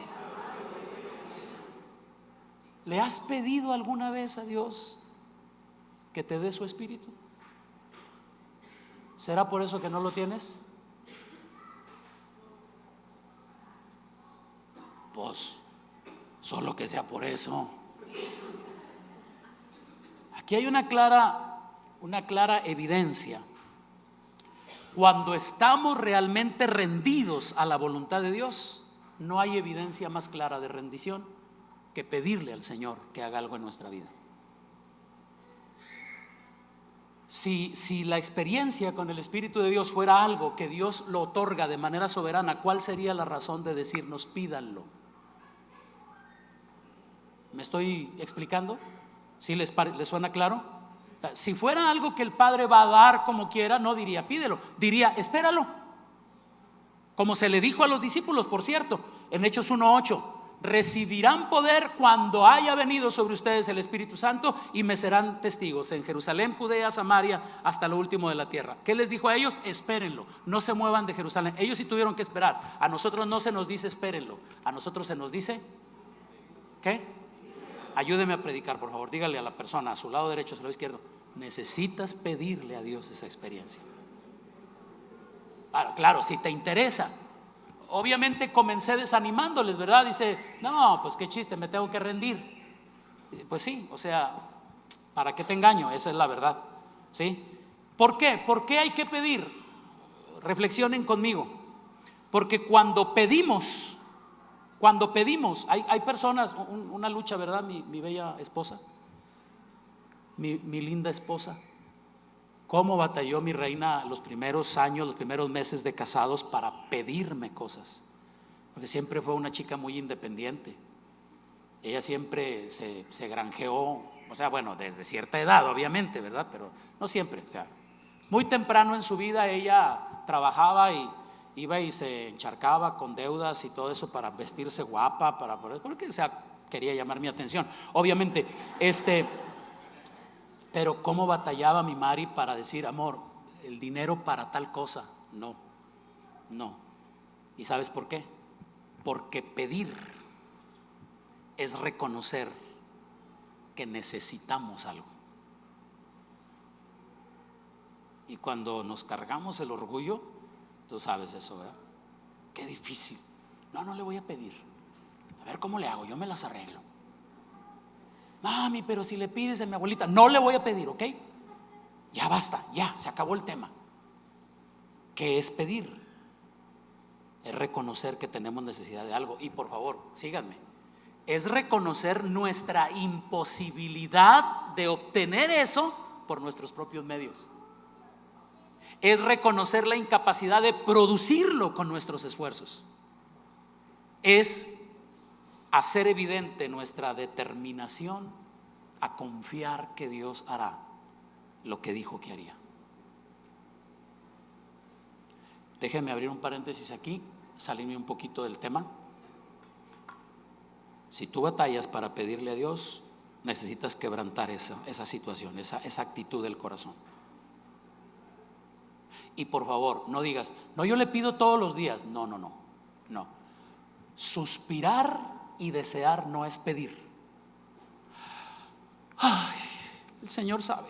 ¿Le has pedido alguna vez a Dios que te dé su espíritu? ¿Será por eso que no lo tienes? Pues solo que sea por eso. Aquí hay una clara evidencia. Cuando estamos realmente rendidos a la voluntad de Dios, no hay evidencia más clara de rendición que pedirle al Señor que haga algo en nuestra vida. Si la experiencia con el Espíritu de Dios fuera algo que Dios lo otorga de manera soberana, ¿cuál sería la razón de decirnos pídanlo? ¿Me estoy explicando? ¿Sí les suena claro? Si fuera algo que el Padre va a dar como quiera, no diría pídelo, diría espéralo. Como se le dijo a los discípulos, por cierto, en Hechos 1:8: recibirán poder cuando haya venido sobre ustedes el Espíritu Santo y me serán testigos en Jerusalén, Judea, Samaria, hasta lo último de la tierra. ¿Qué les dijo a ellos? Espérenlo, no se muevan de Jerusalén. Ellos sí tuvieron que esperar. A nosotros no se nos dice espérenlo, a nosotros se nos dice ¿qué? Ayúdeme a predicar, por favor. Dígale a la persona a su lado derecho, a su lado izquierdo: necesitas pedirle a Dios esa experiencia. Claro, si te interesa. Obviamente comencé desanimándoles, ¿verdad? Dice, no, pues qué chiste, me tengo que rendir. Pues sí, o sea, ¿para qué te engaño? Esa es la verdad, ¿sí? ¿Por qué? ¿Por qué hay que pedir? Reflexionen conmigo. Porque cuando pedimos, hay personas, una lucha, ¿verdad? Mi bella esposa, mi linda esposa. ¿Cómo batalló mi reina los primeros años, los primeros meses de casados para pedirme cosas? Porque siempre fue una chica muy independiente. Ella siempre se granjeó, o sea, bueno, desde cierta edad, obviamente, ¿verdad? Pero no siempre, o sea, muy temprano en su vida ella trabajaba y iba y se encharcaba con deudas y todo eso para vestirse guapa, porque, o sea, quería llamar mi atención. Obviamente, pero cómo batallaba mi Mari para decir, amor, el dinero para tal cosa. No. ¿Y sabes por qué? Porque pedir es reconocer que necesitamos algo. Y cuando nos cargamos el orgullo, tú sabes eso, ¿verdad? Qué difícil. No le voy a pedir. A ver cómo le hago, yo me las arreglo. Mami, pero si le pides a mi abuelita, no le voy a pedir, ¿ok? Ya basta, ya, se acabó el tema. ¿Qué es pedir? Es reconocer que tenemos necesidad de algo. Y por favor, síganme. Es reconocer nuestra imposibilidad de obtener eso por nuestros propios medios. Es reconocer la incapacidad de producirlo con nuestros esfuerzos. Es hacer evidente nuestra determinación a confiar que Dios hará lo que dijo que haría. Déjenme abrir un paréntesis aquí, salirme un poquito del tema. Si tú batallas para pedirle a Dios, necesitas quebrantar esa situación, esa actitud del corazón. Y por favor, no digas, no, yo le pido todos los días. No. Suspirar y desear no es pedir. Ay, el Señor sabe.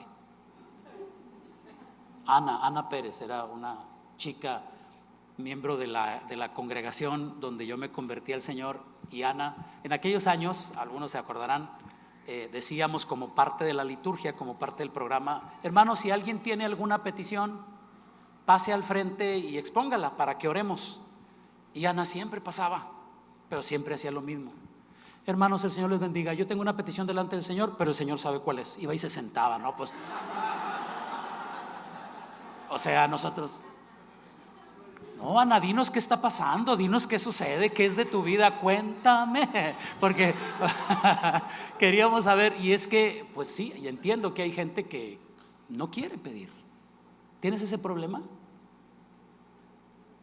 Ana Pérez era una chica, miembro de la congregación donde yo me convertí al Señor. Y Ana, en aquellos años, algunos se acordarán, decíamos como parte de la liturgia, como parte del programa: hermanos, si alguien tiene alguna petición, pase al frente y expóngala para que oremos. Y Ana siempre pasaba, pero siempre hacía lo mismo: hermanos, el Señor les bendiga, yo tengo una petición delante del Señor, pero el Señor sabe cuál es. Iba y se sentaba, ¿no? Pues, o sea, nosotros, no, Ana, dinos qué está pasando, dinos qué sucede, qué es de tu vida, cuéntame, porque queríamos saber. Y es que, pues sí, y entiendo que hay gente que no quiere pedir. ¿Tienes ese problema?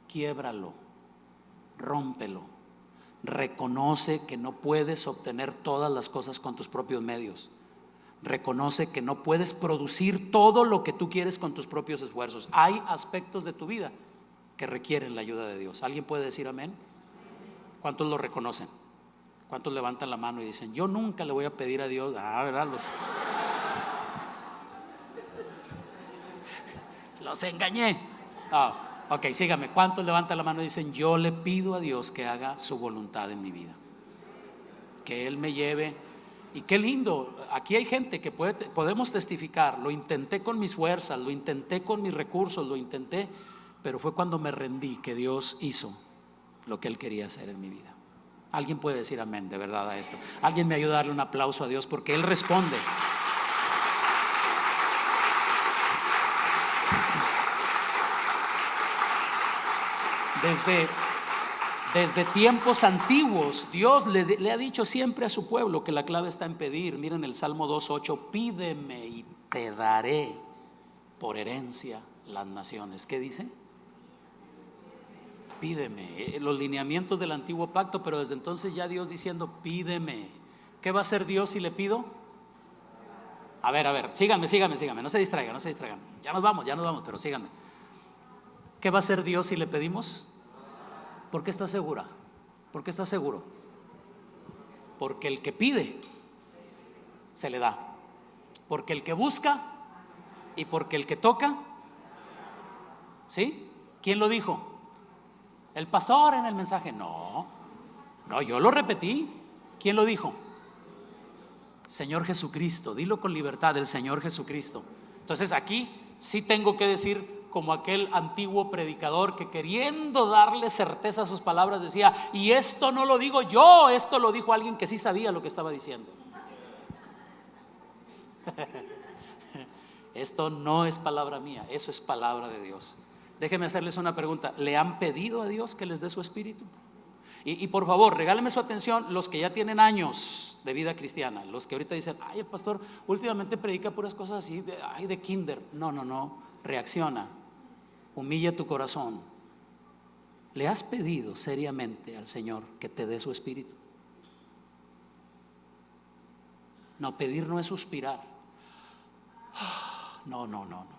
Quiébralo, rómpelo. Reconoce que no puedes obtener todas las cosas con tus propios medios. Reconoce que no puedes producir todo lo que tú quieres con tus propios esfuerzos. Hay aspectos de tu vida que requieren la ayuda de Dios. ¿Alguien puede decir amén? ¿Cuántos lo reconocen? ¿Cuántos levantan la mano y dicen: yo nunca le voy a pedir a Dios? ¿Verdad? Los engañé. Ok, sígame. ¿Cuántos levantan la mano y dicen: yo le pido a Dios que haga su voluntad en mi vida, que Él me lleve? Y qué lindo, aquí hay gente que podemos testificar: lo intenté con mis fuerzas, lo intenté con mis recursos, lo intenté, pero fue cuando me rendí que Dios hizo lo que Él quería hacer en mi vida. ¿Alguien puede decir amén de verdad a esto? ¿Alguien me ayuda a darle un aplauso a Dios? Porque Él responde. Desde tiempos antiguos, Dios le ha dicho siempre a su pueblo que la clave está en pedir. Miren el Salmo 2:8: pídeme y te daré por herencia las naciones. ¿Qué dice? Pídeme. Los lineamientos del antiguo pacto, pero desde entonces ya Dios diciendo: pídeme. ¿Qué va a hacer Dios si le pido? A ver, síganme, no se distraigan. Ya nos vamos, pero síganme. ¿Qué va a hacer Dios si le pedimos? ¿Por qué está segura? ¿Por qué está seguro? Porque el que pide se le da, porque el que busca y porque el que toca. ¿Sí? ¿Quién lo dijo? ¿El pastor en el mensaje? No, yo lo repetí. ¿Quién lo dijo? Señor Jesucristo. Dilo con libertad: el Señor Jesucristo. Entonces aquí sí tengo que decir, como aquel antiguo predicador que, queriendo darle certeza a sus palabras, decía: y esto no lo digo yo, esto lo dijo alguien que sí sabía lo que estaba diciendo. Esto no es palabra mía, eso es palabra de Dios. Déjenme hacerles una pregunta: ¿le han pedido a Dios que les dé su espíritu? Y por favor, regálenme su atención los que ya tienen años de vida cristiana, los que ahorita dicen: ay, el pastor últimamente predica puras cosas así de kinder. No, reacciona. Humilla tu corazón. ¿Le has pedido seriamente al Señor que te dé su espíritu? No, pedir no es suspirar. No.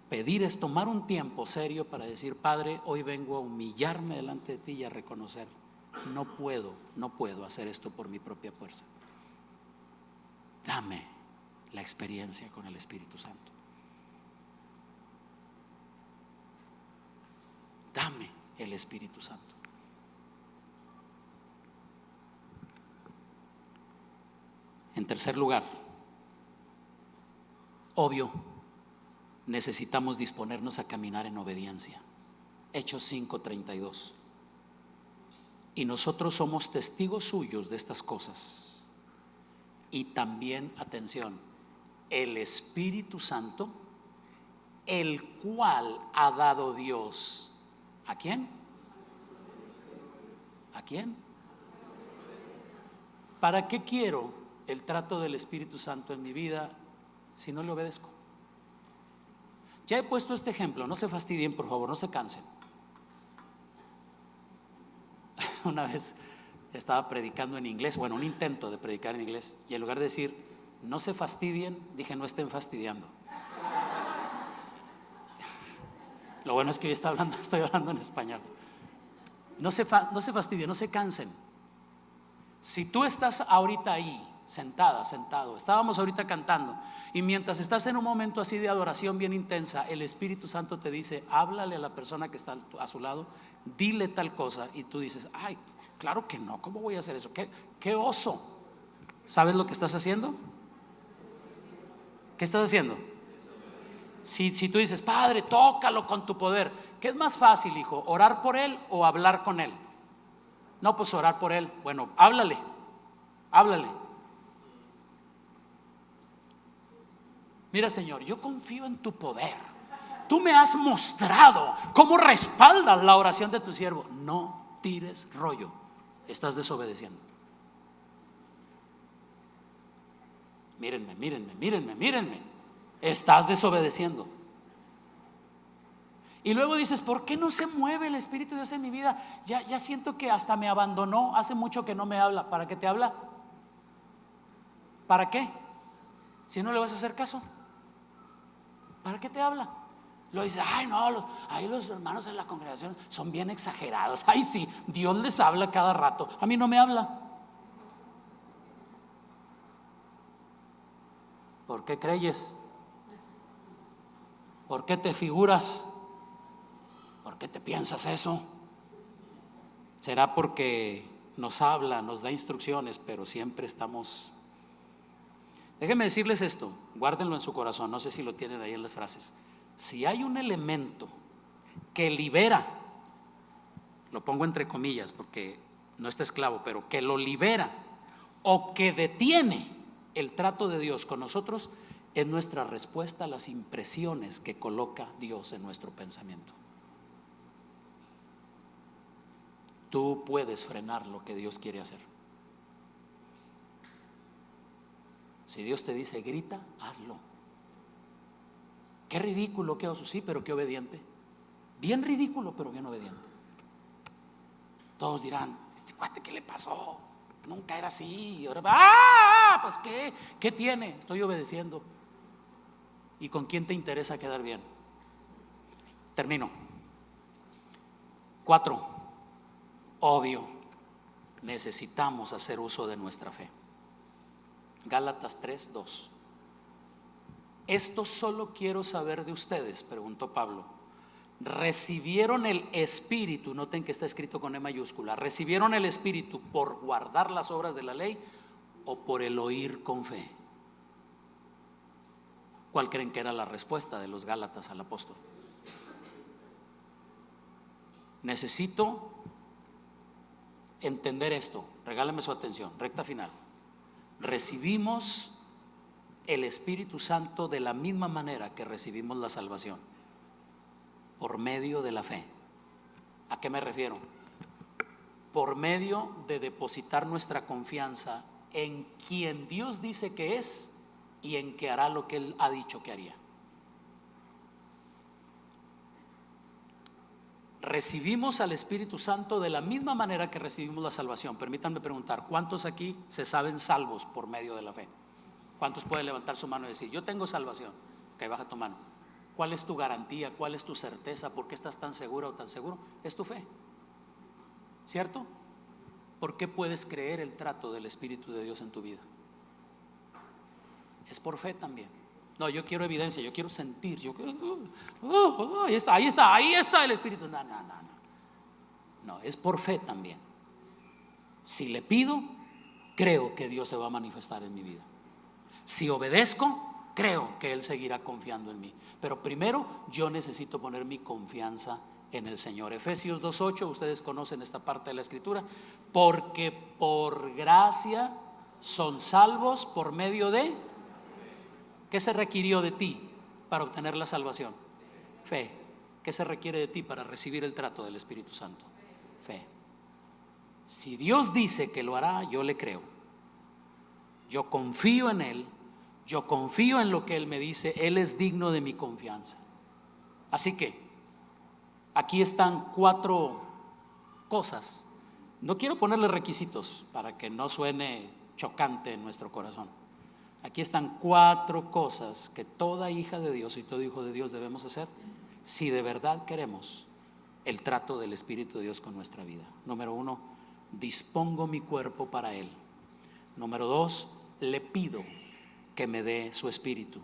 Pedir es tomar un tiempo serio para decir: Padre, hoy vengo a humillarme delante de ti y a reconocer: no puedo hacer esto por mi propia fuerza. Dame la experiencia con el Espíritu Santo. Dame el Espíritu Santo. En tercer lugar, obvio, necesitamos disponernos a caminar en obediencia. Hechos 5:32. Y nosotros somos testigos suyos de estas cosas. Y también, atención, el Espíritu Santo, el cual ha dado Dios. ¿A quién? ¿A quién? ¿Para qué quiero el trato del Espíritu Santo en mi vida si no le obedezco? Ya he puesto este ejemplo, no se fastidien, por favor, no se cansen. Una vez estaba predicando en inglés, bueno, un intento de predicar en inglés, y en lugar de decir no se fastidien, dije no estén fastidiando. Lo bueno es que hoy estoy hablando en español. No se fastidien, no se cansen. Si tú estás ahorita ahí, sentada, sentado, estábamos ahorita cantando, y mientras estás en un momento así de adoración bien intensa, el Espíritu Santo te dice: háblale a la persona que está a su lado, dile tal cosa, y tú dices: ay, claro que no, ¿cómo voy a hacer eso? ¿Qué oso? ¿Sabes lo que estás haciendo? ¿Qué estás haciendo? Si tú dices: Padre, tócalo con tu poder, ¿qué es más fácil, hijo? ¿Orar por él o hablar con él? No, pues orar por él. Bueno, háblale. Mira, Señor, yo confío en tu poder. Tú me has mostrado cómo respaldas la oración de tu siervo. No tires rollo, estás desobedeciendo. Mírenme. Estás desobedeciendo. Y luego dices, ¿por qué no se mueve el Espíritu de Dios en mi vida? Ya siento que hasta me abandonó, hace mucho que no me habla. ¿Para qué te habla? ¿Para qué? Si no le vas a hacer caso, ¿para qué te habla? Lo dice, ay no, ahí los hermanos en la congregación son bien exagerados. Ay sí, Dios les habla cada rato, a mí no me habla. ¿Por qué creyes? ¿Por qué te figuras? ¿Por qué te piensas eso? ¿Será porque nos habla, nos da instrucciones, pero siempre estamos? Déjenme decirles esto, guárdenlo en su corazón, no sé si lo tienen ahí en las frases. Si hay un elemento que libera, lo pongo entre comillas porque no está esclavo, pero que lo libera o que detiene el trato de Dios con nosotros, es nuestra respuesta a las impresiones que coloca Dios en nuestro pensamiento. Tú puedes frenar lo que Dios quiere hacer. Si Dios te dice grita, hazlo. Qué ridículo, qué oso, sí, pero qué obediente. Bien ridículo, pero bien obediente. Todos dirán, este cuate, ¿qué le pasó? Nunca era así. Ahora, pues ¿qué tiene? Estoy obedeciendo. ¿Y con quién te interesa quedar bien? Termino. 4. Obvio, necesitamos hacer uso de nuestra fe. Gálatas 3:2. Esto solo quiero saber de ustedes, preguntó Pablo. ¿Recibieron el Espíritu? Noten que está escrito con E mayúscula. ¿Recibieron el Espíritu por guardar las obras de la ley o por el oír con fe? ¿Cuál creen que era la respuesta de los Gálatas al apóstol? Necesito entender esto. Regálame su atención, recta final. Recibimos el Espíritu Santo de la misma manera que recibimos la salvación, por medio de la fe. ¿A qué me refiero? Por medio de depositar nuestra confianza en quien Dios dice que es y en que hará lo que Él ha dicho que haría. Recibimos al Espíritu Santo de la misma manera que recibimos la salvación. Permítanme preguntar, ¿cuántos aquí se saben salvos por medio de la fe? ¿Cuántos pueden levantar su mano y decir, yo tengo salvación? Ok, baja tu mano. ¿Cuál es tu garantía? ¿Cuál es tu certeza? ¿Por qué estás tan segura o tan seguro? Es tu fe, ¿cierto? ¿Por qué puedes creer el trato del Espíritu de Dios en tu vida? Es por fe también. No, yo quiero evidencia, yo quiero sentir, ahí está el Espíritu. No, es por fe también. Si le pido, creo que Dios se va a manifestar en mi vida. Si obedezco, creo que Él seguirá confiando en mí. Pero primero yo necesito poner mi confianza en el Señor. Efesios 2:8, ustedes conocen esta parte de la Escritura. Porque por gracia son salvos por medio de... ¿Qué se requirió de ti para obtener la salvación? Fe. ¿Qué se requiere de ti para recibir el trato del Espíritu Santo? Fe. Si Dios dice que lo hará, yo le creo. Yo confío en Él, yo confío en lo que Él me dice, Él es digno de mi confianza. Así que aquí están 4 cosas. No quiero ponerle requisitos para que no suene chocante en nuestro corazón. Aquí están 4 cosas que toda hija de Dios y todo hijo de Dios debemos hacer si de verdad queremos el trato del Espíritu de Dios con nuestra vida. Número 1, dispongo mi cuerpo para Él. Número 2, le pido que me dé su Espíritu.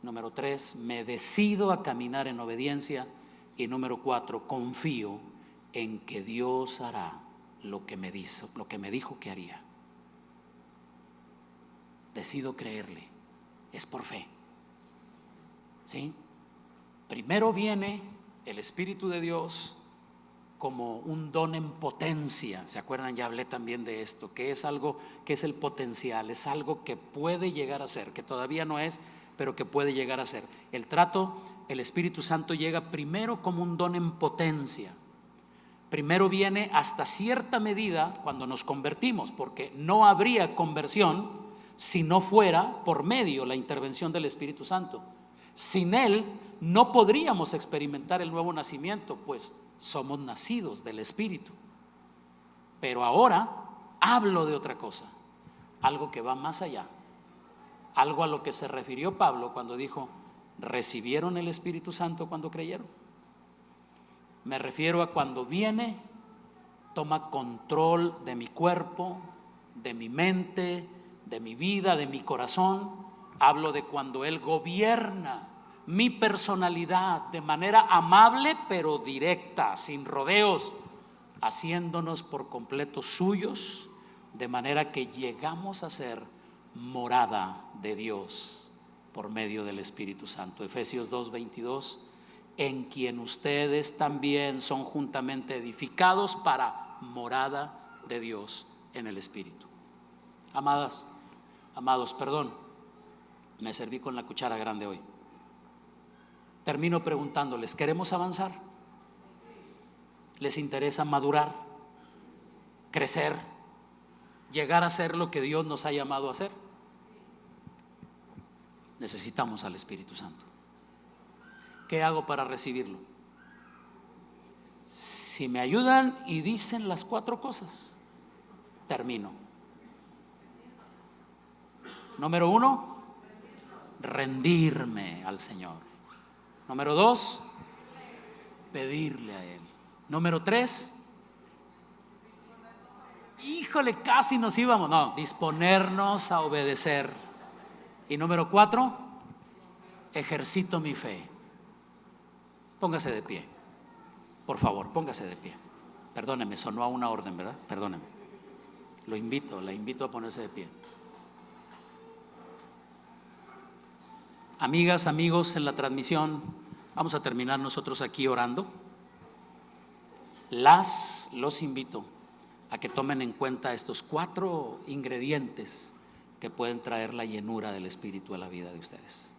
Número 3, me decido a caminar en obediencia. Y número 4, confío en que Dios hará lo que me dijo que haría. Decido creerle, es por fe. ¿Sí? Primero viene el Espíritu de Dios como un don en potencia. ¿Se acuerdan? Ya hablé también de esto, que es algo que es el potencial, es algo que puede llegar a ser, que todavía no es, pero que puede llegar a ser. El trato, el Espíritu Santo llega primero como un don en potencia. Primero viene hasta cierta medida cuando nos convertimos, porque no habría conversión si no fuera por medio la intervención del Espíritu Santo. Sin Él no podríamos experimentar el nuevo nacimiento, pues somos nacidos del Espíritu. Pero ahora hablo de otra cosa, algo que va más allá, algo a lo que se refirió Pablo cuando dijo: ¿recibieron el Espíritu Santo cuando creyeron? Me refiero a cuando viene, toma control de mi cuerpo, de mi mente, de mi vida, de mi corazón. Hablo de cuando Él gobierna mi personalidad de manera amable pero directa, sin rodeos, haciéndonos por completo suyos, de manera que llegamos a ser morada de Dios por medio del Espíritu Santo. Efesios 2:22, en quien ustedes también son juntamente edificados para morada de Dios en el Espíritu. Amadas, amados, perdón, me serví con la cuchara grande hoy. Termino preguntándoles: ¿queremos avanzar? ¿Les interesa madurar, crecer, llegar a ser lo que Dios nos ha llamado a ser? Necesitamos al Espíritu Santo. ¿Qué hago para recibirlo? Si me ayudan y dicen las 4 cosas, termino. Número 1, rendirme al Señor. Número 2, pedirle a Él. Número 3, híjole, casi nos íbamos. No, disponernos a obedecer. Y número 4, ejercito mi fe. Póngase de pie, por favor, póngase de pie. Perdóneme, sonó a una orden, ¿verdad? Perdóneme. La invito a ponerse de pie. Amigas, amigos en la transmisión, vamos a terminar nosotros aquí orando. Los invito a que tomen en cuenta estos 4 ingredientes que pueden traer la llenura del Espíritu a la vida de ustedes.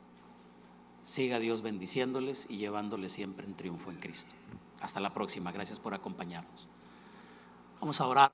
Siga Dios bendiciéndoles y llevándoles siempre en triunfo en Cristo. Hasta la próxima. Gracias por acompañarnos. Vamos a orar.